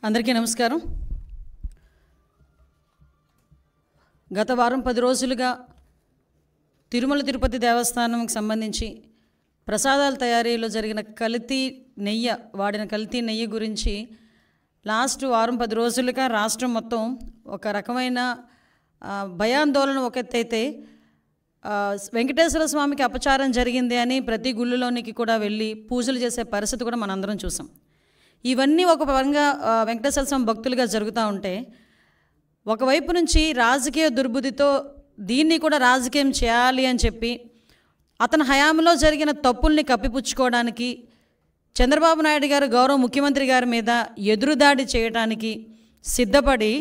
అందరికీ నమస్కారం. గత వారం 10 రోజులుగా తిరుమల తిరుపతి దేవస్థానంకి సంబంధించి ప్రసాదాల తయారీలో జరిగిన వాడిన కల్తీ నెయ్యి గురించి లాస్ట్ వారం 10 రోజులుగా రాష్ట్రం మొత్తం ఒక రకమైన భయాందోళన ఒకటైతే వెంకటేశ్వర స్వామికి అపచారం జరిగింది అని ప్రతి గుళ్ళలోనికి కూడా వెళ్ళి పూజలు చేసే పరిస్థితి కూడా మనందరం చూసాం. ఇవన్నీ ఒక పరంగా వెంకటేశ్వర స్వామి భక్తులుగా జరుగుతూ ఉంటే, ఒకవైపు నుంచి రాజకీయ దుర్బుద్ధితో దీన్ని కూడా రాజకీయం చేయాలి అని చెప్పి అతని హయాంలో జరిగిన తప్పుల్ని కప్పిపుచ్చుకోవడానికి చంద్రబాబు నాయుడు గారు గౌరవ ముఖ్యమంత్రి గారి మీద ఎదురుదాడి చేయడానికి సిద్ధపడి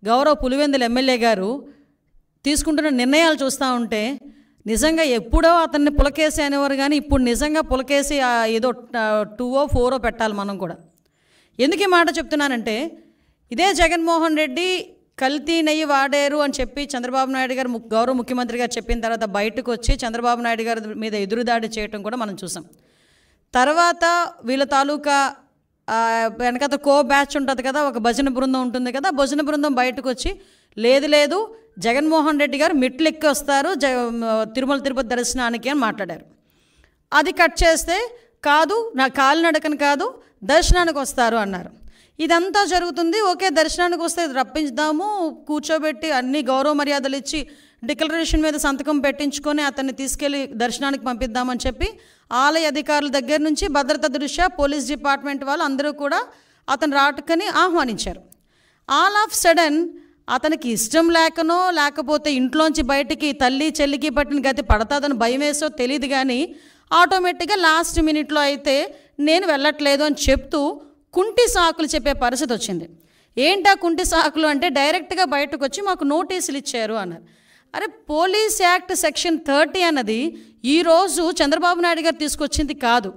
గౌరవ పులివెందుల ఎమ్మెల్యే గారు తీసుకుంటున్న నిర్ణయాలు చూస్తూ ఉంటే నిజంగా ఎప్పుడో అతన్ని పులకేసి అనేవారు, కానీ ఇప్పుడు నిజంగా పులకేసి ఏదో 2 or 4 పెట్టాలి మనం కూడా. ఎందుకు ఈ మాట చెప్తున్నానంటే, ఇదే జగన్మోహన్ రెడ్డి కల్తీ నెయ్యి వాడారు అని చెప్పి చంద్రబాబు నాయుడు గారు గౌరవ ముఖ్యమంత్రి గారు చెప్పిన తర్వాత బయటకు వచ్చి చంద్రబాబు నాయుడు గారి మీద ఎదురుదాడి చేయటం కూడా మనం చూసాం. తర్వాత వీళ్ళ తాలూకా వెనకత బ్యాచ్ ఉంటుంది కదా, ఒక భజన బృందం ఉంటుంది కదా, భజన బృందం బయటకు వచ్చి లేదు జగన్మోహన్ రెడ్డి గారు మెట్లు ఎక్కి వస్తారు తిరుమల తిరుపతి దర్శనానికి అని మాట్లాడారు. అది కట్ చేస్తే కాదు, నా కాలినడకని కాదు, దర్శనానికి వస్తారు అన్నారు. ఇదంతా జరుగుతుంది. ఓకే, దర్శనానికి వస్తే రప్పించుదాము, కూర్చోబెట్టి అన్ని గౌరవ మర్యాదలు ఇచ్చి డిక్లరేషన్ మీద సంతకం పెట్టించుకొని అతన్ని తీసుకెళ్ళి దర్శనానికి పంపిద్దామని చెప్పి ఆలయ అధికారుల దగ్గర నుంచి భద్రత దృష్ట్యా పోలీస్ డిపార్ట్మెంట్ వాళ్ళు అందరూ కూడా అతను రాటుకని ఆహ్వానించారు. ఆల్ ఆఫ్ సడన్ అతనికి ఇష్టం లేకనో లేకపోతే ఇంట్లోంచి బయటికి తల్లి చెల్లికి పట్టిన గతి పడతాదని భయం వేసో తెలియదు, కానీ ఆటోమేటిక్గా లాస్ట్ మినిట్లో అయితే నేను వెళ్ళట్లేదు అని చెప్తూ కుంటి సాకులు చెప్పే పరిస్థితి వచ్చింది. ఏంటా కుంటి సాకులు అంటే, డైరెక్ట్గా బయటకు వచ్చి మాకు నోటీసులు ఇచ్చారు అన్నారు. అరే, పోలీస్ యాక్ట్ సెక్షన్ 30 అన్నది ఈరోజు చంద్రబాబు నాయుడు గారు తీసుకొచ్చింది కాదు.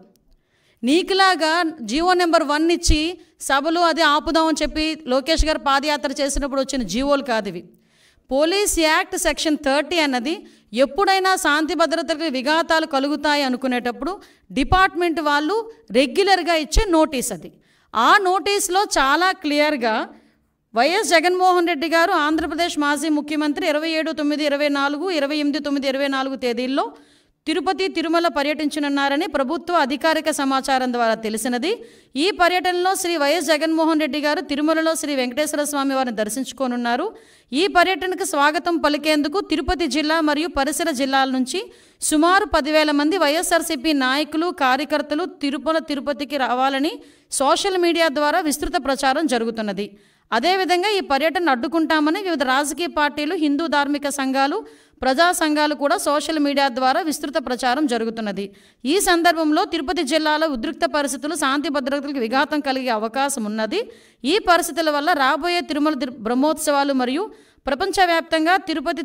నీకులాగా జీవో నెంబర్ 1 ఇచ్చి సభలు అది ఆపుదామని చెప్పి లోకేష్ గారు పాదయాత్ర చేసినప్పుడు వచ్చిన జీవోలు కాదు ఇవి. పోలీస్ యాక్ట్ సెక్షన్ 30 అన్నది ఎప్పుడైనా శాంతి భద్రతలకు విఘాతాలు కలుగుతాయి అనుకునేటప్పుడు డిపార్ట్మెంట్ వాళ్ళు రెగ్యులర్గా ఇచ్చే నోటీస్ అది. ఆ నోటీస్లో చాలా క్లియర్గా వైఎస్ జగన్మోహన్ రెడ్డి గారు ఆంధ్రప్రదేశ్ మాజీ ముఖ్యమంత్రి 27/9/24, 28/9/24 తేదీల్లో తిరుపతి తిరుమల పర్యటించనున్నారని ప్రభుత్వ అధికారిక సమాచారం ద్వారా తెలిసినది. ఈ పర్యటనలో శ్రీ వైఎస్ జగన్మోహన్ రెడ్డి గారు తిరుమలలో శ్రీ వెంకటేశ్వర స్వామి వారిని దర్శించుకోనున్నారు. ఈ పర్యటనకు స్వాగతం పలికేందుకు తిరుపతి జిల్లా మరియు పరిసర జిల్లాల నుంచి సుమారు 10,000 మంది వైఎస్ఆర్సీపీ నాయకులు కార్యకర్తలు తిరుపతికి రావాలని సోషల్ మీడియా ద్వారా విస్తృత ప్రచారం జరుగుతున్నది. అదేవిధంగా ఈ పర్యటన అడ్డుకుంటామని వివిధ రాజకీయ పార్టీలు, హిందూ ధార్మిక సంఘాలు, ప్రజా సంఘాలు కూడా సోషల్ మీడియా ద్వారా విస్తృత ప్రచారం జరుగుతున్నది. ఈ సందర్భంలో తిరుపతి జిల్లాలో ఉద్రిక్త పరిస్థితులు, శాంతి భద్రతలకు విఘాతం కలిగే అవకాశం ఉన్నది. ఈ పరిస్థితుల వల్ల రాబోయే తిరుమల బ్రహ్మోత్సవాలు మరియు ప్రపంచవ్యాప్తంగా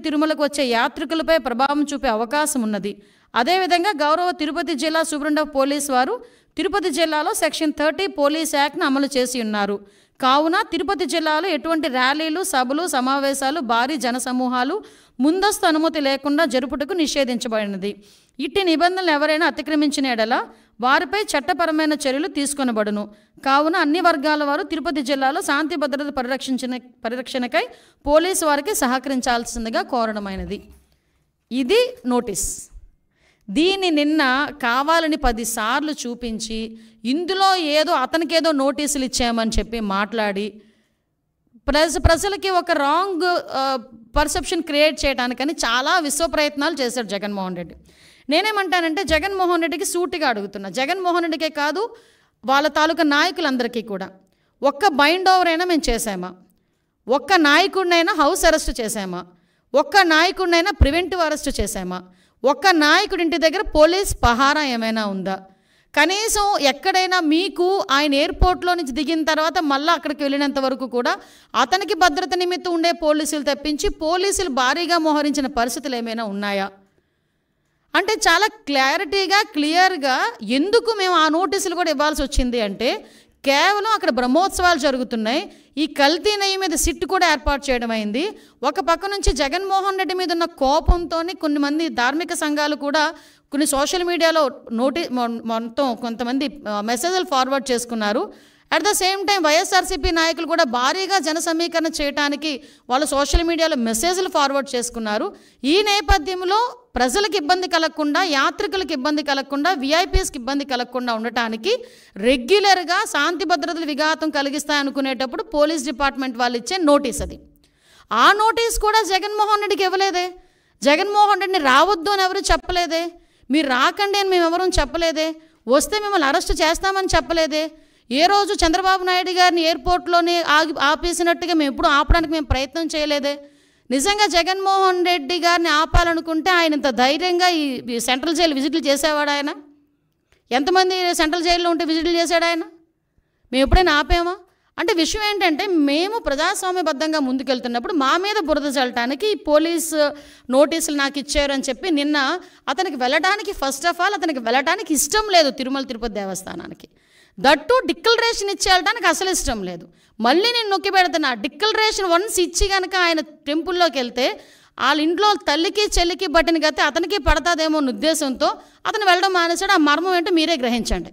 తిరుమలకు వచ్చే యాత్రికులపై ప్రభావం చూపే అవకాశం ఉన్నది. అదేవిధంగా గౌరవ తిరుపతి జిల్లా సూపరింటెండెంట్ ఆఫ్ పోలీస్ వారు తిరుపతి జిల్లాలో సెక్షన్ 30 పోలీస్ యాక్ట్ను అమలు చేసి ఉన్నారు. కావున తిరుపతి జిల్లాలో ఎటువంటి ర్యాలీలు, సభలు, సమావేశాలు, భారీ జనసమూహాలు ముందస్తు అనుమతి లేకుండా జరుపుటకు నిషేధించబడినది. ఇట్టి నిబంధనలు ఎవరైనా అతిక్రమించిన ఎడల వారిపై చట్టపరమైన చర్యలు తీసుకొనబడును. కావున అన్ని వర్గాల వారు తిరుపతి జిల్లాలో శాంతి భద్రత పరిరక్షణకై పోలీసు వారికి సహకరించాల్సిందిగా కోరడమైనది. ఇది నోటీస్. దీన్ని నిన్న కావాలని 10 సార్లు చూపించి ఇందులో అతనికేదో నోటీసులు ఇచ్చామని చెప్పి మాట్లాడి ప్రజలకి ఒక రాంగ్ పర్సెప్షన్ క్రియేట్ చేయడానికని చాలా విశ్వ ప్రయత్నాలు చేశాడు జగన్మోహన్ రెడ్డి. నేనేమంటానంటే, జగన్మోహన్ రెడ్డికి సూటిగా అడుగుతున్నా, జగన్మోహన్ రెడ్డికే కాదు వాళ్ళ తాలూకా నాయకులందరికీ కూడా, ఒక్క బైండ్ ఓవర్ అయినా మేము చేసామా? ఒక్క నాయకుడినైనా హౌస్ అరెస్ట్ చేసామా? ఒక్క నాయకుడినైనా ప్రివెంటివ్ అరెస్ట్ చేసామా? ఒక్క నాయకుడి ఇంటి దగ్గర పోలీస్ పహారా ఏమైనా ఉందా? కనీసం ఎక్కడైనా మీకు ఆయన ఎయిర్పోర్ట్లో నుంచి దిగిన తర్వాత మళ్ళీ అక్కడికి వెళ్ళినంత వరకు కూడా అతనికి భద్రత నిమిత్తం ఉండే పోలీసులు తప్పించి పోలీసులు భారీగా మోహరించిన పరిస్థితులు ఏమైనా ఉన్నాయా అంటే, చాలా క్లియర్గా ఎందుకు మేము ఆ నోటీసులు కూడా ఇవ్వాల్సి వచ్చింది అంటే, కేవలం అక్కడ బ్రహ్మోత్సవాలు జరుగుతున్నాయి. ఈ కల్తీ నెయ్యి మీద సిట్ కూడా ఏర్పాటు చేయడం అయింది. ఒక పక్క నుంచి జగన్మోహన్ రెడ్డి మీద ఉన్న కోపంతో కొంతమంది ధార్మిక సంఘాలు కూడా కొన్ని సోషల్ మీడియాలో మొత్తం కొంతమంది మెసేజ్లు ఫార్వర్డ్ చేసుకున్నారు. At the same time YSRCP నాయకులు కూడా భారీగా జన సమీకరణ చేయడానికి వాళ్ళు సోషల్ మీడియాలో మెసేజ్లు ఫార్వర్డ్ చేసుకున్నారు. ఈ నేపథ్యంలో ప్రజలకు ఇబ్బంది కలగకుండా, యాత్రికులకు ఇబ్బంది కలగకుండా, విఐపీఎస్కి ఇబ్బంది కలగకుండా ఉండటానికి రెగ్యులర్గా శాంతి భద్రతలు విఘాతం కలిగిస్తాయనుకునేటప్పుడు పోలీస్ డిపార్ట్మెంట్ వాళ్ళు ఇచ్చే నోటీస్ అది. ఆ నోటీస్ కూడా జగన్మోహన్ రెడ్డికి ఇవ్వలేదే. జగన్మోహన్ రెడ్డిని రావద్దు అని ఎవరు చెప్పలేదే. మీరు రాకండి అని మేము ఎవరూ చెప్పలేదే. వస్తే మిమ్మల్ని అరెస్ట్ చేస్తామని చెప్పలేదే. ఏ రోజు చంద్రబాబు నాయుడు గారిని ఎయిర్పోర్ట్లోనే ఆపేసినట్టుగా మేము ఎప్పుడు ఆపడానికి మేము ప్రయత్నం చేయలేదే. నిజంగా జగన్మోహన్ రెడ్డి గారిని ఆపాలనుకుంటే ఆయన ఇంత ధైర్యంగా ఈ సెంట్రల్ జైలు విజిట్లు చేసేవాడు ఆయన? ఎంతమంది సెంట్రల్ జైల్లో ఉంటే విజిట్లు చేశాడు ఆయన? మేము ఎప్పుడైనా ఆపామా? అంటే విషయం ఏంటంటే, మేము ప్రజాస్వామ్యబద్ధంగా ముందుకెళ్తున్నప్పుడు మా మీద బురద చల్లటానికి పోలీసు నోటీసులు నాకు ఇచ్చారు అని చెప్పి నిన్న అతనికి వెళ్ళడానికి, ఫస్ట్ ఆఫ్ ఆల్ అతనికి వెళ్ళడానికి ఇష్టం లేదు తిరుమల తిరుపతి దేవస్థానానికి. దట్టు డిక్లరేషన్ ఇచ్చేయడానికి అసలు ఇష్టం లేదు. మళ్ళీ నేను నొక్కి పెడుతున్నా, డిక్లరేషన్ వన్స్ ఇచ్చి కనుక ఆయన టెంపుల్లోకి వెళ్తే వాళ్ళ ఇంట్లో తల్లికి చెల్లికి బట్టిన గతి అతనికి పడతాదేమో అన్న ఉద్దేశంతో అతను వెళ్ళడం మానేశాడు. ఆ మర్మం ఏంటో మీరే గ్రహించండి.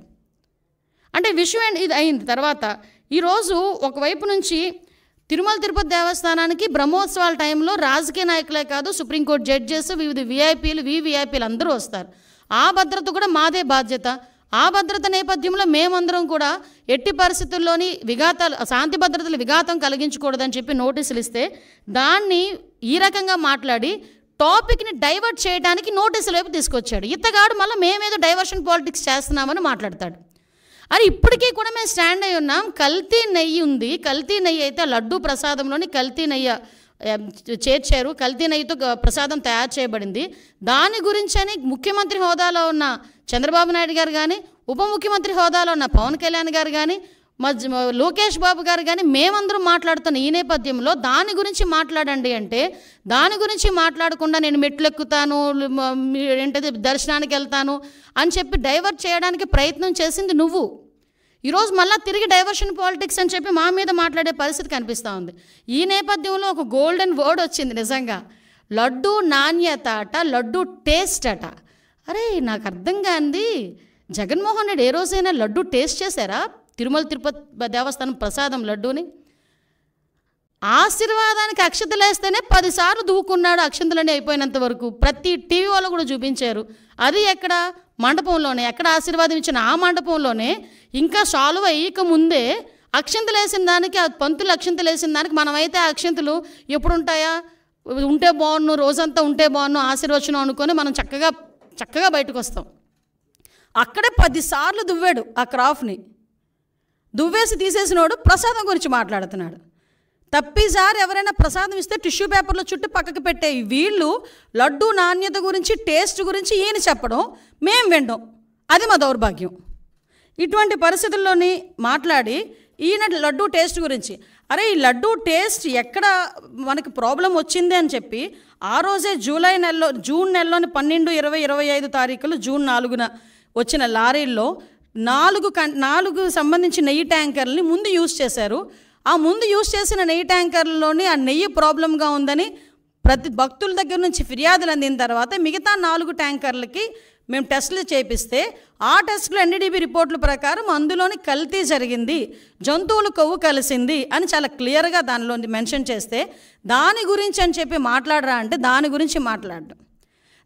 అంటే విషయం ఏంటి ఇది అయింది. తర్వాత ఈరోజు ఒకవైపు నుంచి తిరుమల తిరుపతి దేవస్థానానికి బ్రహ్మోత్సవాల టైంలో రాజకీయ నాయకులే కాదు, సుప్రీంకోర్టు జడ్జెస్, వివిధ విఐపీలు, వివిఐపీలు అందరూ వస్తారు. ఆ భద్రత కూడా మాదే బాధ్యత. ఆ భద్రత నేపథ్యంలో మేమందరం కూడా ఎట్టి పరిస్థితుల్లోని విఘాతాలు, శాంతి భద్రతలు విఘాతం కలిగించకూడదని చెప్పి నోటీసులు ఇస్తే దాన్ని ఈ రకంగా మాట్లాడి టాపిక్ని డైవర్ట్ చేయడానికి నోటీసుల వైపు తీసుకొచ్చాడు. ఇతగాడు మళ్ళీ మేమేదో డైవర్షన్ పాలిటిక్స్ చేస్తున్నామని మాట్లాడతాడు. అది ఇప్పటికీ కూడా మేము స్టాండ్ అయి ఉన్నాం. కల్తీ నెయ్యి ఉంది. కల్తీ నెయ్యి అయితే లడ్డూ ప్రసాదంలోని కల్తీ నెయ్యి చేర్చారు. కల్తీ నెయ్యితో ప్రసాదం తయారు చేయబడింది. దాని గురించని ముఖ్యమంత్రి హోదాలో ఉన్న చంద్రబాబు నాయుడు గారు కానీ, ఉప ముఖ్యమంత్రి హోదాలో ఉన్న పవన్ కళ్యాణ్ గారు కానీ, లోకేష్ బాబు గారు కానీ మేమందరం మాట్లాడుతున్న ఈ నేపథ్యంలో దాని గురించి మాట్లాడండి అంటే, దాని గురించి మాట్లాడకుండా నేను మెట్లు ఎక్కుతాను, ఏంటది దర్శనానికి వెళ్తాను అని చెప్పి డైవర్ట్ చేయడానికి ప్రయత్నం చేసింది నువ్వు. ఈరోజు మళ్ళీ తిరిగి డైవర్షన్ పాలిటిక్స్ అని చెప్పి మా మీద మాట్లాడే పరిస్థితి కనిపిస్తూ ఉంది. ఈ నేపథ్యంలో ఒక గోల్డెన్ వర్డ్ వచ్చింది నిజంగా, లడ్డు నాణ్యత అట, లడ్డు టేస్ట్ అట. అరే నాకు అర్థం కాంది, జగన్మోహన్ రెడ్డి ఏ రోజైనా లడ్డు టేస్ట్ చేశారా? తిరుమల తిరుపతి దేవస్థానం ప్రసాదం లడ్డూని ఆశీర్వాదానికి అక్షతలు వేస్తేనే 10 సార్లు దూకున్నాడు. అక్షంతలన్నీ అయిపోయినంత వరకు ప్రతి టీవీ వాళ్ళు కూడా చూపించారు. అది ఎక్కడ? మండపంలోనే. ఎక్కడ ఆశీర్వాదం ఇచ్చిన ఆ మండపంలోనే. ఇంకా సాల్వ్ అయ్యక ముందే అక్షంతలు వేసిన దానికి, ఆ పంతులు అక్షంతలు వేసిన దానికి మనమైతే ఆ అక్షంతలు ఎప్పుడు ఉంటాయా? ఉంటే బాగున్ను, రోజంతా ఉంటే బాగున్ను, ఆశీర్వచనం అనుకొని మనం చక్కగా బయటకు వస్తాం. అక్కడే 10 సార్లు దువ్వాడు ఆ క్రాఫ్ట్ని. దువ్వేసి తీసేసినోడు ప్రసాదం గురించి మాట్లాడుతున్నాడు. తప్పిసారి ఎవరైనా ప్రసాదం ఇస్తే టిష్యూ పేపర్లో చుట్టూ పక్కకి పెట్టే వీళ్ళు లడ్డు నాణ్యత గురించి, టేస్ట్ గురించి ఈయన చెప్పడం, మేము వినడం, అది మా దౌర్భాగ్యం. ఇటువంటి పరిస్థితుల్లోని మాట్లాడి ఈయన లడ్డు టేస్ట్ గురించి, అరే ఈ లడ్డు టేస్ట్ ఎక్కడ మనకి ప్రాబ్లం వచ్చింది అని చెప్పి ఆ రోజే జూన్ నెలలోని 12, 20, 25 తారీఖులు, జూన్ 4న వచ్చిన లారీల్లో 4 సంబంధించి నెయ్యి ట్యాంకర్లని ముందు యూజ్ చేశారు. ఆ ముందు యూజ్ చేసిన నెయ్యి ట్యాంకర్లలోని ఆ నెయ్యి ప్రాబ్లంగా ఉందని ప్రతి భక్తుల దగ్గర నుంచి ఫిర్యాదులు అందిన తర్వాత మిగతా 4 ట్యాంకర్లకి మేము టెస్టులు చేపిస్తే ఆ టెస్టులు ఎన్డీడీబీ రిపోర్టుల ప్రకారం అందులోని కల్తీ జరిగింది, జంతువుల కొవ్వు కలిసింది అని చాలా క్లియర్గా దానిలో మెన్షన్ చేస్తే దాని గురించి అని చెప్పి మాట్లాడరా అంటే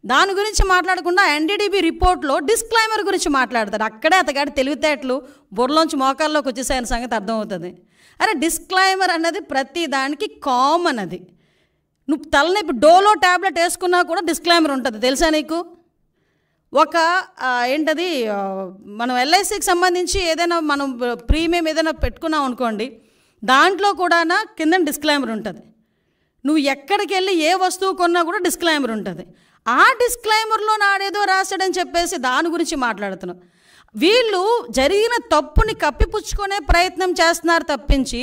దాని గురించి మాట్లాడకుండా ఎన్డీడీబీ రిపోర్ట్లో డిస్క్లైమర్ గురించి మాట్లాడతాడు. అక్కడే అతగాడి తెలివితేటలు బుర్రలోంచి మోకాల్లోకి వచ్చేసాయని సంగతి అర్థమవుతుంది. అరే డిస్క్లైమర్ అన్నది ప్రతి దానికి కామన్. అది నువ్వు తలనొప్పి డోలో ట్యాబ్లెట్ వేసుకున్నా కూడా డిస్క్లైమర్ ఉంటుంది, తెలుసా నీకు? ఒక ఏంటది, మనం ఎల్ఐసికి సంబంధించి ఏదైనా మనం ప్రీమియం ఏదైనా పెట్టుకున్నాం అనుకోండి, దాంట్లో కూడా కింద డిస్క్లైమర్ ఉంటుంది. నువ్వు ఎక్కడికి వెళ్ళి ఏ వస్తువు కొన్నా కూడా డిస్క్లైమర్ ఉంటుంది. ఆ డిస్క్లైమర్లో నాడేదో రాశాడని చెప్పేసి దాని గురించి మాట్లాడుతున్నావు. వీళ్ళు జరిగిన తప్పుని కప్పిపుచ్చుకునే ప్రయత్నం చేస్తున్నారు తప్పించి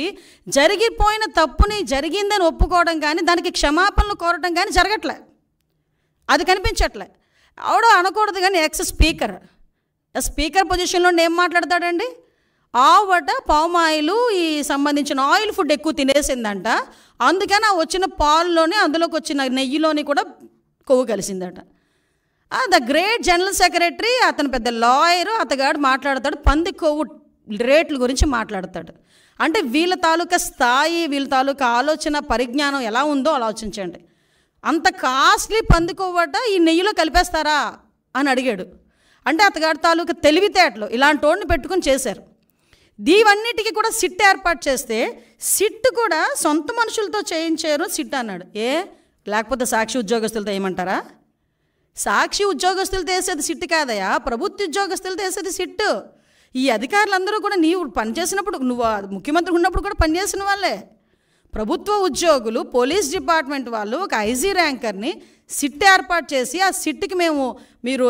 జరిగిపోయిన తప్పుని జరిగిందని ఒప్పుకోవడం కానీ దానికి క్షమాపణలు కోరటం కానీ జరగట్లే, అది కనిపించట్లే. ఆవిడ అనకూడదు కానీ స్పీకర్ పొజిషన్లో ఏం మాట్లాడతాడండి? ఆవిడ పామాయిలు ఈ సంబంధించిన ఆయిల్ ఫుడ్ ఎక్కువ తినేసిందంట, అందుకని ఆ వచ్చిన పాల్లోనే అందులోకి వచ్చిన నెయ్యిలోని కూడా కొవ్వు కలిసిందట. ద గ్రేట్ జనరల్ సెక్రటరీ, అతను పెద్ద లాయరు, అతగాడు మాట్లాడతాడు పంది కొవ్వు రేట్ల గురించి మాట్లాడతాడు. అంటే వీళ్ళ తాలూకా స్థాయి, వీళ్ళ తాలూకా ఆలోచన పరిజ్ఞానం ఎలా ఉందో ఆలోచించండి. అంత కాస్ట్లీ పందికొవ్వట ఈ నెయ్యిలో కలిపేస్తారా అని అడిగాడు. అంటే అతగాడి తాలూకా తెలివితేటలు ఇలాంటి వాడిని పెట్టుకుని చేశారు. దీవన్నిటికీ కూడా సిట్ ఏర్పాటు చేస్తే సిట్ కూడా సొంత మనుషులతో చేయించారు సిట్ అన్నాడు. లేకపోతే సాక్షి ఉద్యోగస్తులతో ఏమంటారా? సాక్షి ఉద్యోగస్తులతో వేసేది సిట్ కాదయా, ప్రభుత్వ ఉద్యోగస్తులతో వేసేది సిట్. ఈ అధికారులందరూ కూడా నీవు పనిచేసినప్పుడు, నువ్వు ముఖ్యమంత్రి ఉన్నప్పుడు కూడా పనిచేసిన వాళ్ళే. ప్రభుత్వ ఉద్యోగులు, పోలీస్ డిపార్ట్మెంట్ వాళ్ళు ఒక ఐజీ ర్యాంకర్ని సిట్ ఏర్పాటు చేసి ఆ సిట్కి మీరు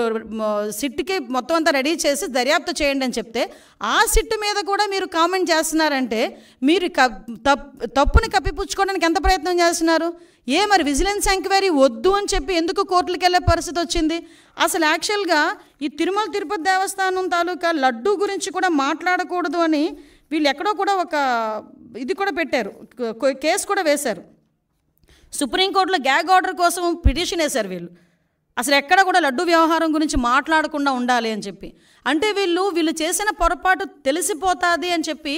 సిట్కి మొత్తం అంతా రెడీ చేసి దర్యాప్తు చేయండి అని చెప్తే ఆ సిట్ మీద కూడా మీరు కామెంట్ చేస్తున్నారంటే మీరు తప్పుని కప్పిపుచ్చుకోవడానికి ఎంత ప్రయత్నం చేస్తున్నారు? మరి విజిలెన్స్ ఎంక్వైరీ వద్దు అని చెప్పి ఎందుకు కోర్టులకు వెళ్ళే పరిస్థితి వచ్చింది? అసలు యాక్చువల్గా ఈ తిరుమల తిరుపతి దేవస్థానం తాలూకా లడ్డూ గురించి కూడా మాట్లాడకూడదు అని వీళ్ళు ఎక్కడో కూడా ఒక ఇది కూడా పెట్టారు, కేసు కూడా వేశారు. సుప్రీంకోర్టులో గ్యాగ్ ఆర్డర్ కోసం పిటిషన్ వేశారు వీళ్ళు. అసలు ఎక్కడ కూడా లడ్డు వ్యవహారం గురించి మాట్లాడకుండా ఉండాలి అని చెప్పి. అంటే వీళ్ళు చేసిన పొరపాటు తెలిసిపోతుంది అని చెప్పి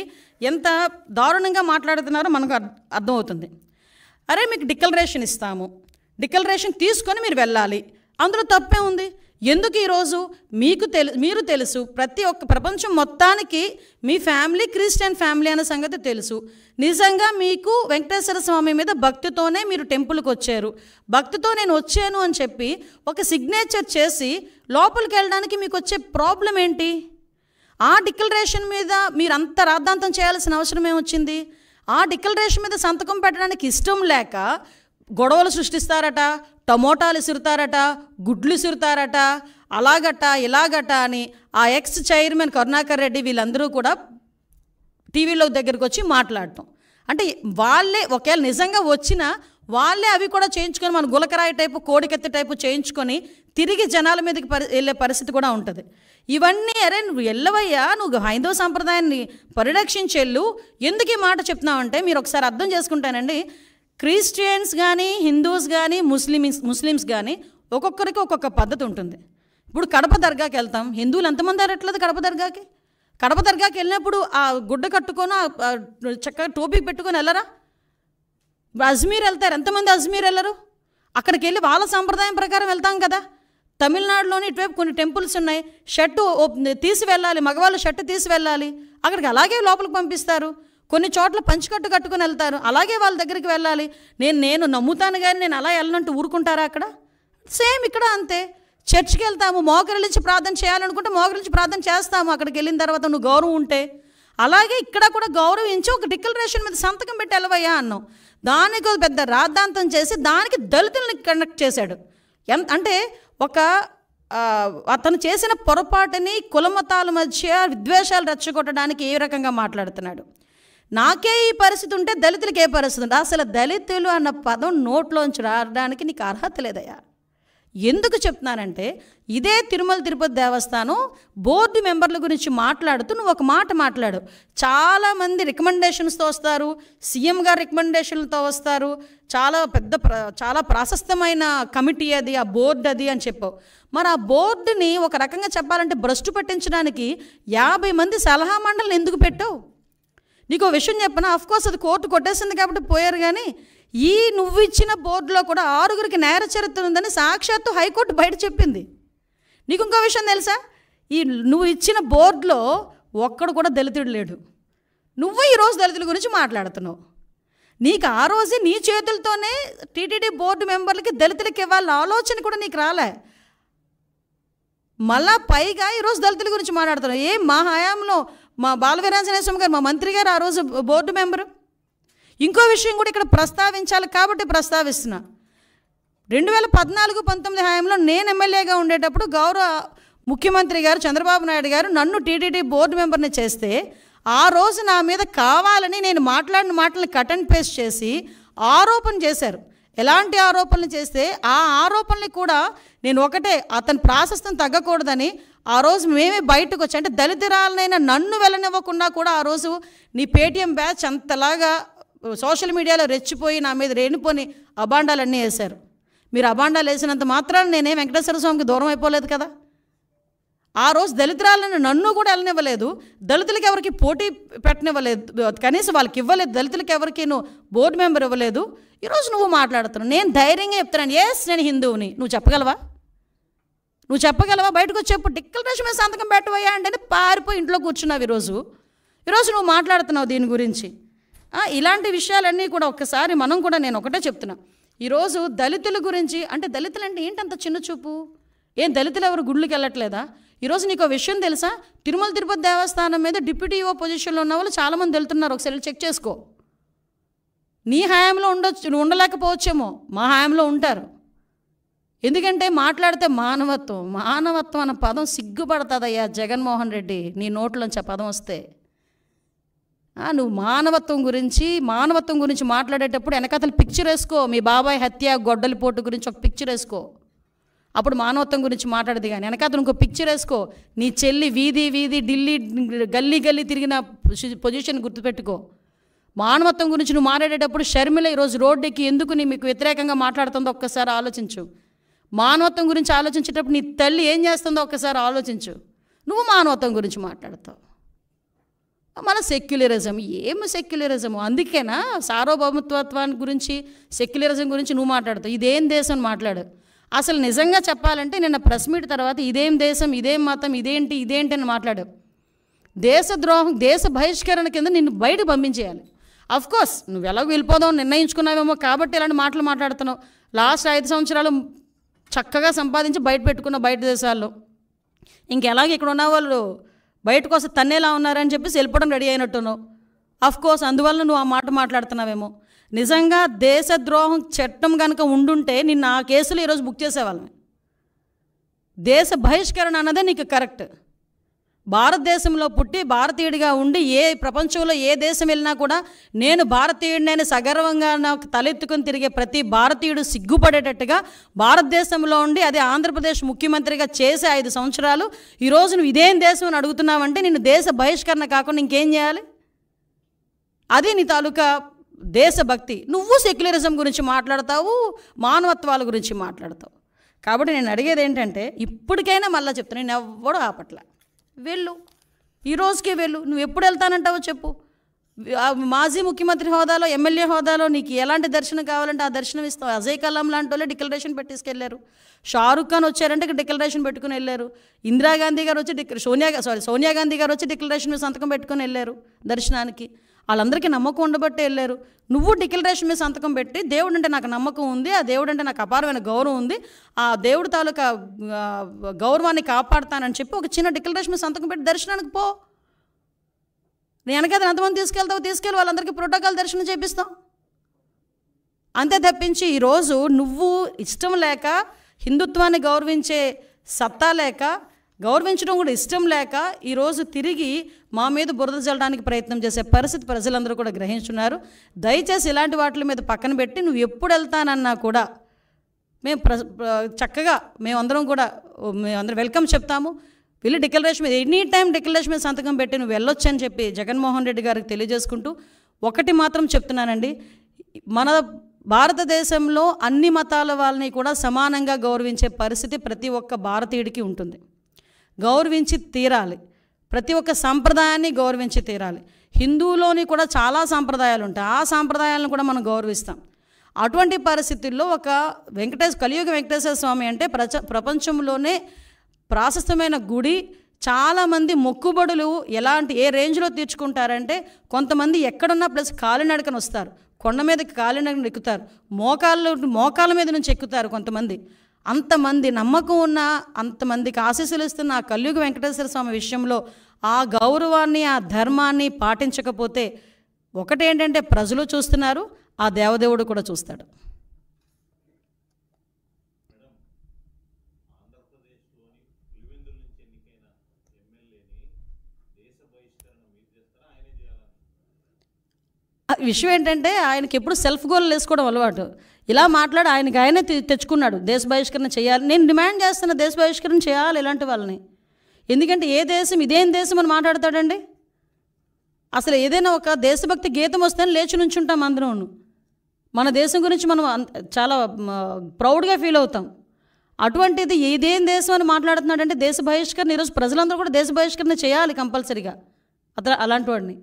ఎంత దారుణంగా మాట్లాడుతున్నారో మనకు అర్థమవుతుంది. అరే మీకు డిక్లరేషన్ ఇస్తాము, డిక్లరేషన్ తీసుకొని మీరు వెళ్ళాలి, అందులో తప్పే ఉంది. ఎందుకు ఈరోజు మీరు తెలుసు, ప్రతి ఒక్క ప్రపంచం మొత్తానికి మీ ఫ్యామిలీ క్రిస్టియన్ ఫ్యామిలీ అనే సంగతి తెలుసు. నిజంగా మీకు వెంకటేశ్వర స్వామి మీద భక్తితోనే మీరు టెంపుల్కి వచ్చారు, భక్తితో నేను వచ్చాను అని చెప్పి ఒక సిగ్నేచర్ చేసి లోపలికి వెళ్ళడానికి మీకు వచ్చే ప్రాబ్లం ఏంటి? ఆ డిక్లరేషన్ మీద మీరు అంత రాద్ధాంతం చేయాల్సిన అవసరం ఏమొచ్చింది? ఆ డిక్లరేషన్ మీద సంతకం పెట్టడానికి ఇష్టం లేక గొడవలు సృష్టిస్తారట, టమోటాలు ఇసురుతారట, గుడ్లు ఇసురుతారట, అలాగట ఇలాగట అని ఆ ఎక్స్ చైర్మన్ కరుణాకర్ రెడ్డి వీళ్ళందరూ కూడా టీవీలో దగ్గరికి వచ్చి మాట్లాడటం. అంటే వాళ్ళే ఒకవేళ నిజంగా వచ్చినా వాళ్ళే అవి కూడా చేయించుకొని మన గులకరాయి టైపు, కోడికెత్తి టైపు చేయించుకొని తిరిగి జనాల మీదకి వెళ్ళే పరిస్థితి కూడా ఉంటుంది. ఇవన్నీ అరే నువ్వు వెళ్ళవయ్యా, నువ్వు హైందవ సంప్రదాయాన్ని పరిరక్షించెళ్ళు, ఎందుకు ఈ మాట చెప్తున్నావంటే మీరు ఒకసారి అర్థం చేసుకుంటానండి. క్రిస్టియన్స్ కానీ, హిందూస్ కానీ, ముస్లిమ్స్ కానీ ఒక్కొక్కరికి ఒక్కొక్క పద్ధతి ఉంటుంది. ఇప్పుడు కడప దర్గాకి వెళ్తాం, హిందువులు ఎంతమంది అరట్లేదు కడప దర్గాకి? కడప దర్గాకి వెళ్ళినప్పుడు ఆ గుడ్డ కట్టుకొని చక్కగా టోపీ పెట్టుకొని వెళ్ళరా? అజ్మీర్ వెళ్తారు, ఎంతమంది అజ్మీర్ వెళ్ళరు? అక్కడికి వెళ్ళి వాళ్ళ సంప్రదాయం ప్రకారం వెళ్తాం కదా. తమిళనాడులోని ఇటువైపు కొన్ని టెంపుల్స్ ఉన్నాయి, షర్టు తీసి వెళ్ళాలి, మగవాళ్ళు షర్టు తీసి వెళ్ళాలి, అక్కడికి అలాగే లోపలికి పంపిస్తారు. కొన్ని చోట్ల పంచికట్టు కట్టుకుని వెళ్తారు, అలాగే వాళ్ళ దగ్గరికి వెళ్ళాలి. నేను నమ్ముతాను కానీ నేను అలా వెళ్ళనంటూ ఊరుకుంటారా? అక్కడ సేమ్ ఇక్కడ అంతే. చర్చికి వెళ్తాము, మోకరిల్లించి ప్రార్థన చేయాలనుకుంటే మోకరిల్లించి ప్రార్థన చేస్తాము అక్కడికి వెళ్ళిన తర్వాత నువ్వు గౌరవం ఉంటే. అలాగే ఇక్కడ కూడా గౌరవించి ఒక డిక్లరేషన్ మీద సంతకం పెట్టి వెళ్ళవయ్యా అన్నాం. దానికి పెద్ద రాద్ధాంతం చేసి దానికి దళితుల్ని కనెక్ట్ చేశాడు. అంటే అతను చేసిన పొరపాటుని కులమతాల మధ్య విద్వేషాలు రెచ్చగొట్టడానికి ఏ రకంగా మాట్లాడుతున్నాడు. నాకే ఈ పరిస్థితి ఉంటే దళితులకి ఏ పరిస్థితి ఉంటే? అసలు దళితులు అన్న పదం నోట్లోంచి రావడానికి నీకు అర్హత లేదయ్యా. ఎందుకు చెప్తున్నానంటే ఇదే తిరుమల తిరుపతి దేవస్థానం బోర్డు మెంబర్ల గురించి మాట్లాడుతూ నువ్వు ఒక మాట మాట్లాడు. చాలామంది రికమెండేషన్స్తో వస్తారు, సీఎం గారు రికమెండేషన్లతో వస్తారు, చాలా ప్రాశస్తమైన కమిటీ అది, ఆ బోర్డు అది అని చెప్పావు. మరి ఆ బోర్డుని ఒక రకంగా చెప్పాలంటే భ్రష్టు పట్టించడానికి 50 మంది సలహా మండలిని ఎందుకు పెట్టావు? నీకు విషయం చెప్పనా? అఫ్కోర్స్ అది కోర్టు కొట్టేసింది కాబట్టి పోయారు, కానీ నువ్వు ఇచ్చిన బోర్డులో కూడా 6గురికి నేర చరిత్ర ఉందని సాక్షాత్తు హైకోర్టు బయట చెప్పింది. నీకు ఇంకో విషయం తెలుసా? నువ్వు ఇచ్చిన బోర్డులో ఒక్కడు కూడా దళితుడు లేడు. నువ్వు ఈరోజు దళితుల గురించి మాట్లాడుతున్నావు. నీకు ఆ రోజే నీ చేతులతోనే టీటీడీ బోర్డు మెంబర్లకి దళితులకి ఇవ్వాలన్న ఆలోచన కూడా నీకు రాలే. మళ్ళా పైగా ఈరోజు దళితుల గురించి మాట్లాడుతున్నావు. మా హయాంలో మా బాలవీరాంజనేయ స్వామి గారు, మా మంత్రి గారు ఆ రోజు బోర్డు మెంబరు. ఇంకో విషయం కూడా ఇక్కడ ప్రస్తావించాలి కాబట్టి ప్రస్తావిస్తున్నా. 2014-19 హయాంలో నేను ఎమ్మెల్యేగా ఉండేటప్పుడు గౌరవ ముఖ్యమంత్రి గారు చంద్రబాబు నాయుడు గారు నన్ను టీటీడీ బోర్డు మెంబర్ని చేస్తే ఆ రోజు నా మీద కావాలని నేను మాట్లాడిన మాటలను కట్ అండ్ పేస్ట్ చేసి ఆరోపణ చేశారు. ఎలాంటి ఆరోపణలు చేస్తే ఆ ఆరోపణలు కూడా నేను ఒకటే, అతని ప్రాశస్తం తగ్గకూడదని ఆ రోజు మేమే బయటకు వచ్చి, అంటే దళితురాలనైనా నన్ను వెళ్ళనివ్వకుండా కూడా ఆ రోజు నీ పేటీఎం బ్యాచ్ అంతలాగా సోషల్ మీడియాలో రెచ్చిపోయి నా మీద రేణిపోని అబాండాలన్నీ వేశారు. మీరు అబాండాలు వేసినంత మాత్రాన నేనే వెంకటేశ్వర స్వామికి దూరం అయిపోలేదు కదా. ఆ రోజు దళితురాలను నన్ను కూడా వెళ్ళనివ్వలేదు, దళితులకి ఎవరికి పోటీ పెట్టనివ్వలేదు, కనీసం వాళ్ళకి ఇవ్వలేదు, దళితులకి ఎవరికి నువ్వు బోర్డు మెంబర్ ఇవ్వలేదు. ఈరోజు నువ్వు మాట్లాడుతున్నావు. నేను ధైర్యంగా చెప్తున్నాను, ఎస్ నేను హిందువుని. నువ్వు చెప్పగలవా? బయటకు వచ్చి చెప్పు, డిక్లరేషన్ మీద సంతకం పెట్టవయ్యా అంటే పారిపోయి ఇంట్లో కూర్చున్నావు. ఈరోజు నువ్వు మాట్లాడుతున్నావు దీని గురించి. ఇలాంటి విషయాలన్నీ కూడా ఒక్కసారి మనం కూడా, నేను ఒకటే చెప్తున్నా, ఈరోజు దళితుల గురించి అంటే దళితులు అంటే ఏంటంత చిన్న చూపు? ఏం దళితులు ఎవరు గుళ్ళకి వెళ్ళట్లేదా? ఈరోజు నీకు విషయం తెలుసా? తిరుమల తిరుపతి దేవస్థానం మీద డిప్యూటీ ఈఓ పొజిషన్లో ఉన్న వాళ్ళు చాలామంది వెళ్తున్నారు. ఒకసారి చెక్ చేసుకో. నీ హయాంలో ఉండొచ్చు, నువ్వు ఉండలేకపోవచ్చేమో, మా హయాంలో ఉంటారు. ఎందుకంటే మాట్లాడితే మానవత్వం అన్న పదం సిగ్గుపడుతుందయ్యా జగన్మోహన్ రెడ్డి, నీ నోట్లోంచి ఆ పదం వస్తే. నువ్వు మానవత్వం గురించి మాట్లాడేటప్పుడు వెనకతలు పిక్చర్ వేసుకో. మీ బాబాయ్ హత్య, గొడ్డలిపోటు గురించి ఒక పిక్చర్ వేసుకో, అప్పుడు మానవత్వం గురించి మాట్లాడేది. కానీ వెనకతను ఇంకో పిక్చర్ వేసుకో. నీ చెల్లి వీధి ఢిల్లీ గల్లీ తిరిగిన పొజిషన్ గుర్తుపెట్టుకో. మానవత్వం గురించి నువ్వు మాట్లాడేటప్పుడు షర్మిల ఈరోజు రోడ్డుకి ఎందుకు మీకు వ్యతిరేకంగా మాట్లాడుతుందో ఒక్కసారి ఆలోచించు. మానవత్వం గురించి ఆలోచించేటప్పుడు నీ తల్లి ఏం చేస్తుందో ఒక్కసారి ఆలోచించు. నువ్వు మానవత్వం గురించి మాట్లాడతావు. మన సెక్యులరిజం, ఏమి సెక్యులరిజము? అందుకేనా సార్వభౌమత్వాన్ని గురించి, సెక్యులరిజం గురించి నువ్వు మాట్లాడతావు. ఇదేం దేశం మాట్లాడు. అసలు నిజంగా చెప్పాలంటే నిన్న ప్రెస్ మీట్ తర్వాత ఇదేం దేశం, ఇదేం మతం, ఇదేంటి అని మాట్లాడావు. దేశద్రోహం, దేశ బహిష్కరణ కింద నిన్ను బయటకు పంపించేయాలి. అఫ్కోర్స్ నువ్వు ఎలాగో వెళ్ళిపోదాం నిర్ణయించుకున్నావేమో కాబట్టి ఇలాంటి మాటలు మాట్లాడుతున్నావు. లాస్ట్ 5 సంవత్సరాలు చక్కగా సంపాదించి బయట పెట్టుకున్న బయట దేశాల్లో, ఇంకెలాగ ఇక్కడ ఉన్న వాళ్ళు బయటకు వస్తే తన్నేలా ఉన్నారని చెప్పేసి వెళ్ళిపోవడం రెడీ అయినట్టున్నావు. అఫ్కోర్స్ అందువల్ల నువ్వు ఆ మాట మాట్లాడుతున్నావేమో. నిజంగా దేశద్రోహం చట్టం కనుక ఉండుంటే నిన్ను ఆ కేసులో ఈరోజు బుక్ చేసేవాళ్ళని. దేశ బహిష్కరణ అన్నదే నీకు కరెక్ట్. భారతదేశంలో పుట్టి భారతీయుడిగా ఉండి ప్రపంచంలో ఏ దేశం వెళ్ళినా కూడా నేను భారతీయుడిని సగర్వంగా నాకు తలెత్తుకుని తిరిగే ప్రతి భారతీయుడు సిగ్గుపడేటట్టుగా భారతదేశంలో ఉండి, అదే ఆంధ్రప్రదేశ్ ముఖ్యమంత్రిగా చేసే 5 సంవత్సరాలు ఈరోజు నువ్వు ఇదేం దేశం అని అడుగుతున్నావంటే నిన్ను దేశ బహిష్కరణ కాకుండా ఇంకేం చేయాలి? అది నీ తాలూకా దేశభక్తి. నువ్వు సెక్యులరిజం గురించి మాట్లాడతావు, మానవత్వాల గురించి మాట్లాడతావు. కాబట్టి నేను అడిగేది ఏంటంటే, ఇప్పటికైనా మళ్ళీ చెప్తాను, నేను ఎవ్వడూ ఆపట్ల. వెళ్ళు, ఈ రోజుకే వెళ్ళు. నువ్వు ఎప్పుడు వెళ్తానంటావో చెప్పు. మాజీ ముఖ్యమంత్రి హోదాలో, ఎమ్మెల్యే హోదాలో నీకు ఎలాంటి దర్శనం కావాలంటే ఆ దర్శనం ఇస్తావు. అజయ్ కలాం లాంటి వాళ్ళే డిక్లరేషన్ పెట్టేసుకెళ్ళారు. షారుఖ్ ఖాన్ వచ్చారంటే డిక్లరేషన్ పెట్టుకుని వెళ్ళారు. ఇందిరాగాంధీ గారు వచ్చి సోనియా గాంధీ గారు వచ్చి డిక్లరేషన్ మీద సంతకం పెట్టుకుని వెళ్ళారు దర్శనానికి. వాళ్ళందరికీ నమ్మకం ఉండబట్టే వెళ్ళారు. నువ్వు డిక్లరేషన్ మీద సంతకం పెట్టి, దేవుడు అంటే నాకు నమ్మకం ఉంది, ఆ దేవుడు అంటే నాకు అపారమైన గౌరవం ఉంది, ఆ దేవుడు తాలూకా గౌరవాన్ని కాపాడుతానని చెప్పి ఒక చిన్న డిక్లరేషన్ మీద సంతకం పెట్టి దర్శనానికి పో. నేను వెనకైతే ఎంతమంది తీసుకెళ్ళి వాళ్ళందరికీ ప్రోటోకాల్ దర్శనం చేపిస్తాం. అంతే తప్పించి ఈరోజు నువ్వు ఇష్టం లేక, హిందుత్వాన్ని గౌరవించే సత్తా లేక, గౌరవించడం కూడా ఇష్టం లేక ఈరోజు తిరిగి మా మీద బురద జల్లడానికి ప్రయత్నం చేసే పరిస్థితి ప్రజలందరూ కూడా గ్రహించున్నారు. దయచేసి ఇలాంటి వాటి మీద పక్కన పెట్టి నువ్వు ఎప్పుడు వెళ్తానన్నా కూడా మేము చక్కగా మేమందరం వెల్కమ్ చెప్తాము. వెళ్ళి డిక్లరేషన్ మీద ఎనీ టైం డిక్లరేషన్ మీద సంతకం పెట్టి నువ్వు వెళ్ళొచ్చు అని చెప్పి జగన్మోహన్ రెడ్డి గారికి తెలియజేసుకుంటూ ఒకటి మాత్రం చెప్తున్నానండి, మన భారతదేశంలో అన్ని మతాల వాళ్ళని కూడా సమానంగా గౌరవించే పరిస్థితి ప్రతి ఒక్క భారతీయుడికి ఉంటుంది. గౌరవించి తీరాలి. ప్రతి ఒక్క సంప్రదాయాన్ని గౌరవించి తీరాలి. హిందువులోని కూడా చాలా సాంప్రదాయాలు ఉంటాయి, ఆ సాంప్రదాయాలను కూడా మనం గౌరవిస్తాం. అటువంటి పరిస్థితుల్లో ఒక కలియుగ వెంకటేశ్వర స్వామి అంటే ప్రపంచంలోనే ప్రాశస్తమైన గుడి. చాలామంది మొక్కుబడులు ఏ రేంజ్లో తీర్చుకుంటారంటే, కొంతమంది ఎక్కడున్నా ప్లస్ కాలినడకన వస్తారు, కొండ మీదకి కాలినడకన ఎక్కుతారు, మోకాళ్ళ మీద నుంచి ఎక్కుతారు కొంతమంది. అంతమంది నమ్మకం ఉన్న, అంతమందికి ఆశీస్సులు ఇస్తున్న ఆ కలియుగ వెంకటేశ్వర స్వామి విషయంలో ఆ గౌరవాన్ని, ఆ ధర్మాన్ని పాటించకపోతే ఒకటేంటంటే ప్రజలు చూస్తున్నారు, ఆ దేవదేవుడు కూడా చూస్తాడు. విషయం ఏంటంటే ఆయనకి ఎప్పుడు సెల్ఫ్ గోల్ వేసుకోవడం అలవాటు. ఇలా మాట్లాడి ఆయనే తెచ్చుకున్నాడు దేశ బహిష్కరణ చేయాలి. నేను డిమాండ్ చేస్తున్న దేశ బహిష్కరణ చేయాలి ఇలాంటి వాళ్ళని. ఎందుకంటే ఏ దేశం ఇదేం దేశం అని మాట్లాడతాడండి. అసలు ఏదైనా ఒక దేశభక్తి గీతం వస్తేనే లేచి నుంచుంటాం అందరూ. మన దేశం గురించి మనం చాలా ప్రౌడ్గా ఫీల్ అవుతాం. అటువంటిది ఇదేం దేశం అని మాట్లాడుతున్నాడంటే దేశ బహిష్కరణ. ఈరోజు ప్రజలందరూ కూడా దేశ బహిష్కరణ చేయాలి కంపల్సరీగా అలాంటి వాడిని.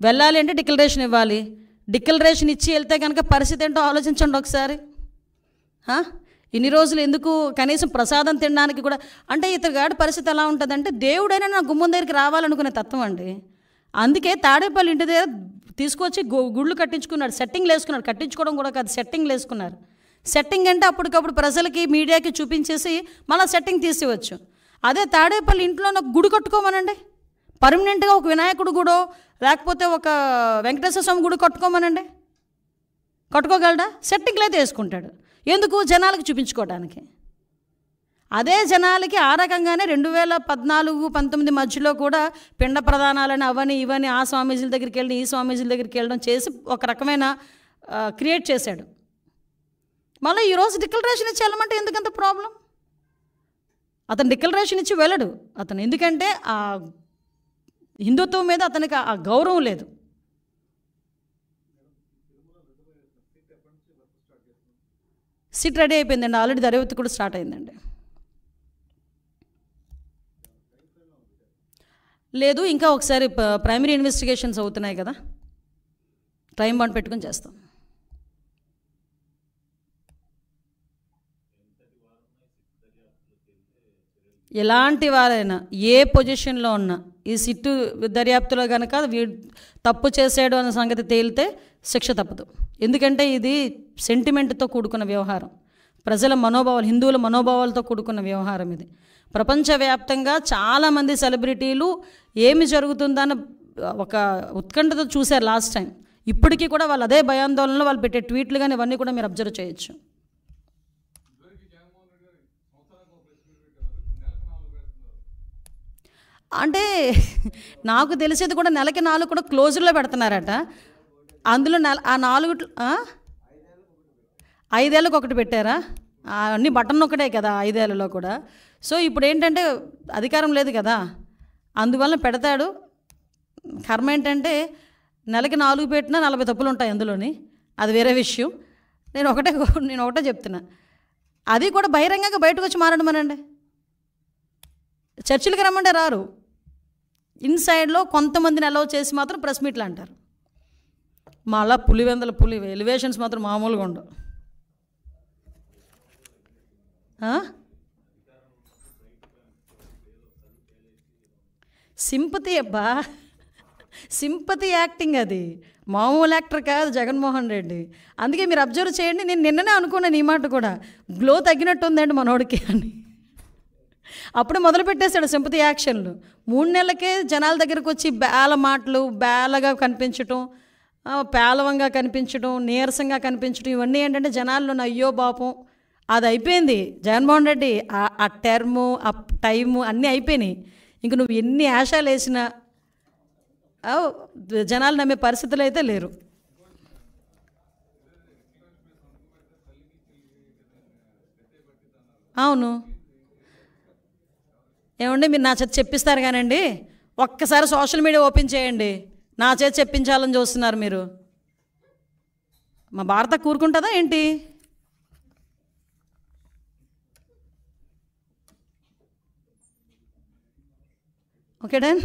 వెళ్ళాలి అంటే డిక్లరేషన్ ఇవ్వాలి. డిక్లరేషన్ ఇచ్చి వెళ్తే కనుక పరిస్థితి ఏంటో ఆలోచించండి ఒకసారి. ఇన్ని రోజులు ఎందుకు కనీసం ప్రసాదం తినడానికి కూడా, అంటే ఇతగాడి పరిస్థితి ఎలా ఉంటుందంటే దేవుడైనా నా గుమ్మం దగ్గరికి రావాలనుకునే తత్వం అండి. అందుకే తాడేపల్లి ఇంటి దగ్గర తీసుకొచ్చి గుళ్ళు కట్టించుకున్నాడు, సెట్టింగ్లు వేసుకున్నాడు. కట్టించుకోవడం కూడా కాదు, సెట్టింగ్లు వేసుకున్నారు. సెట్టింగ్ అంటే అప్పటికప్పుడు ప్రజలకి మీడియాకి చూపించేసి మళ్ళీ సెట్టింగ్ తీసేవచ్చు. అదే తాడేపల్లి ఇంట్లో నాకు గుడి కట్టుకోమనండి, పర్మనెంట్గా ఒక వినాయకుడు గుడో లేకపోతే ఒక వెంకటేశ్వర స్వామి గుడి కట్టుకోమనండి, కట్టుకోగలడా? సెట్టింగ్లు అయితే వేసుకుంటాడు. ఎందుకు? జనాలకు చూపించుకోవడానికి. అదే జనాలకి ఆ రకంగానే 2014-19 మధ్యలో కూడా పిండ ప్రదానాలని అవని ఇవని ఆ స్వామీజీల దగ్గరికి వెళ్ళి ఈ స్వామీజీల దగ్గరికి వెళ్ళడం చేసి ఒక రకమైన క్రియేట్ చేశాడు. మళ్ళీ ఈరోజు డిక్లరేషన్ ఇచ్చి వెళ్ళమంటే ఎందుకంత ప్రాబ్లం? అతను డిక్లరేషన్ ఇచ్చి వెళ్ళడు అతను, ఎందుకంటే ఆ హిందుత్వం మీద అతనికి ఆ గౌరవం లేదు. సిట్ రెడీ అయిపోయిందండి, ఆల్రెడీ దర్యాప్తు కూడా స్టార్ట్ అయిందండి. లేదు, ఇంకా ఒకసారి ప్రైమరీ ఇన్వెస్టిగేషన్స్ అవుతున్నాయి కదా, టైం బాండ్ పెట్టుకొని చేస్తాం. ఎలాంటి వారైనా ఏ పొజిషన్లో ఉన్నా ఈ సిట్టు దర్యాప్తులో కనుక తప్పు చేసాడు అన్న సంగతి తేలితే శిక్ష తప్పదు. ఎందుకంటే ఇది సెంటిమెంట్తో కూడుకున్న వ్యవహారం, ప్రజల మనోభావాలు, హిందువుల మనోభావాలతో కూడుకున్న వ్యవహారం ఇది. ప్రపంచవ్యాప్తంగా చాలామంది సెలబ్రిటీలు ఏమి జరుగుతుందని ఒక ఉత్కంఠతో చూశారు లాస్ట్ టైం. ఇప్పటికీ కూడా వాళ్ళు అదే భయాందోళనలో వాళ్ళు పెట్టే ట్వీట్లు కానీ ఇవన్నీ కూడా మీరు అబ్జర్వ్ చేయొచ్చు. అంటే నాకు తెలిసేది కూడా నెలకి 4 కూడా క్లోజుల్లో పెడుతున్నారట. అందులో ఆ 4 5 ఏళ్ళకి ఒకటి పెట్టారా? అన్నీ బటన్ ఒకటే కదా 5 ఏళ్ళలో కూడా. సో ఇప్పుడు ఏంటంటే అధికారం లేదు కదా, అందువల్ల పెడతాడు. కర్మ ఏంటంటే నెలకి 4 పెట్టినా 40 తప్పులు ఉంటాయి అందులోని, అది వేరే విషయం. నేను ఒకటే చెప్తున్నా, అది కూడా బహిరంగంగా బయటకు వచ్చి మారడమనండి. చర్చిలకి రమ్మంటే రారు, ఇన్సైడ్లో కొంతమందిని అలౌ చేసి మాత్రం ప్రెస్ మీట్లు అంటారు. మళ్ళా పులి ఎలివేషన్స్ మాత్రం మామూలుగా ఉండవు. సింపతి అబ్బా, సింపతి యాక్టింగ్, అది మామూలు యాక్టర్ కాదు జగన్మోహన్ రెడ్డి. అందుకే మీరు అబ్జర్వ్ చేయండి, నేను నిన్ననే అనుకున్నాను ఈ మాట కూడా, గ్లో తగ్గినట్టు ఉందండి మనోడికి అని. అప్పుడే మొదలు పెట్టేశాడు సింపతి యాక్షన్లు. 3 నెలలకే జనాల దగ్గరకు వచ్చి బేల మాటలు, బేలగా కనిపించటం, పేలవంగా కనిపించడం, నీరసంగా కనిపించడం, ఇవన్నీ ఏంటంటే జనాల్లో అయ్యో పాపం అది అయిపోయింది. జగన్మోహన్ రెడ్డి ఆ టర్ము, ఆ టైము అన్నీ అయిపోయినాయి. ఇంక నువ్వు ఎన్ని ఆశాలు వేసినా జనాలు నమ్మే పరిస్థితులు అయితే లేరు. అవును, ఏమండి మీరు నా చేత చెప్పిస్తారు కానండి, ఒక్కసారి సోషల్ మీడియా ఓపెన్ చేయండి, నా చేత చెప్పించాలని చూస్తున్నారు మీరు. మా భారత కూరుకుంటుందా ఏంటి? Okay done.